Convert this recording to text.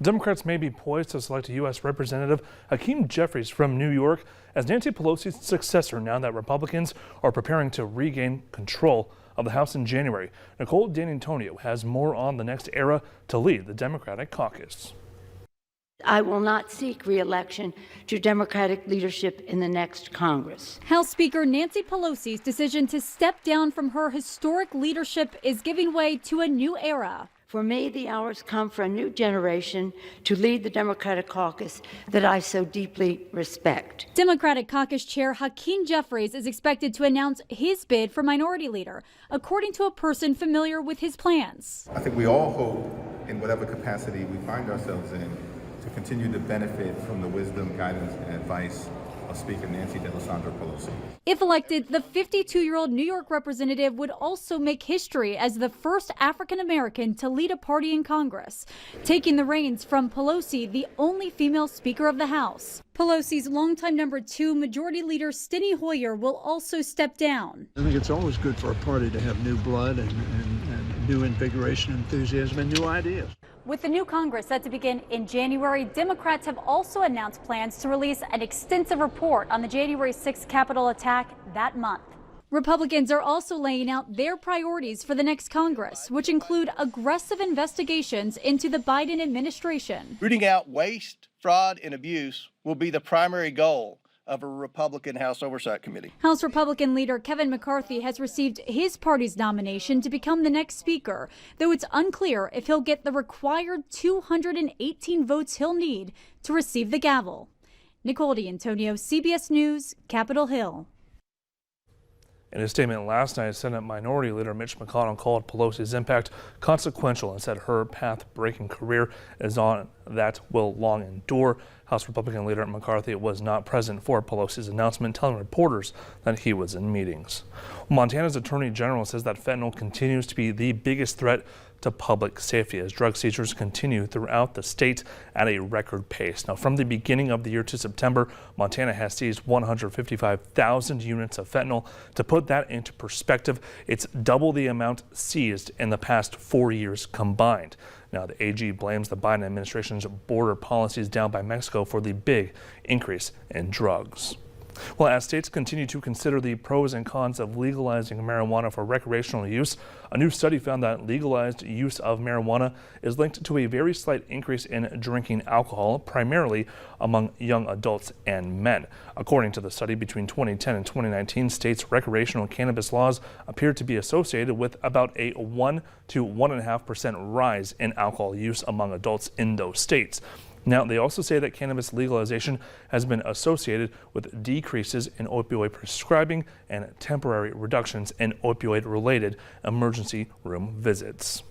Democrats may be poised to select U.S. Representative Hakeem Jeffries from New York as Nancy Pelosi's successor now that Republicans are preparing to regain control of the House in January. Nicole D'Antonio has more on the next era to lead the Democratic caucus. I will not seek re-election to Democratic leadership in the next Congress. House Speaker Nancy Pelosi's decision to step down from her historic leadership is giving way to a new era. For me, the hour's come for a new generation to lead the Democratic caucus that I so deeply respect. Democratic caucus chair Hakeem Jeffries is expected to announce his bid for minority leader, according to a person familiar with his plans. I think we all hope, in whatever capacity we find ourselves in, to continue to benefit from the wisdom, guidance, and advice of Speaker Nancy D'Alessandro Pelosi. If elected, the 52-year-old New York representative would also make history as the first African-American to lead a party in Congress, taking the reins from Pelosi, the only female Speaker of the House. Pelosi's longtime number 2 Majority Leader Steny Hoyer will also step down. I think it's always good for a party to have new blood and new invigoration, enthusiasm, and new ideas. With the new Congress set to begin in January, Democrats have also announced plans to release an extensive report on the January 6th Capitol attack that month. Republicans are also laying out their priorities for the next Congress, which include aggressive investigations into the Biden administration. Rooting out waste, fraud, and abuse will be the primary goal of a Republican House Oversight Committee. House Republican leader Kevin McCarthy has received his party's nomination to become the next speaker, though it's unclear if he'll get the required 218 votes he'll need to receive the gavel. Nicole D'Antonio, CBS News, Capitol Hill. In a statement last night, Senate Minority Leader Mitch McConnell called Pelosi's impact consequential and said her path-breaking career is one that will long endure. House Republican Leader McCarthy was not present for Pelosi's announcement, telling reporters that he was in meetings. Montana's Attorney General says that fentanyl continues to be the biggest threat to public safety as drug seizures continue throughout the state at a record pace. Now, from the beginning of the year to September, Montana has seized 155,000 units of fentanyl. To put that into perspective, it's double the amount seized in the past 4 years combined. Now, the AG blames the Biden administration's border policies down by Mexico for the big increase in drugs. Well, as states continue to consider the pros and cons of legalizing marijuana for recreational use, a new study found that legalized use of marijuana is linked to a very slight increase in drinking alcohol, primarily among young adults and men. According to the study, between 2010 and 2019, states' recreational cannabis laws appear to be associated with about a 1 to 1.5% rise in alcohol use among adults in those states. Now, they also say that cannabis legalization has been associated with decreases in opioid prescribing and temporary reductions in opioid-related emergency room visits.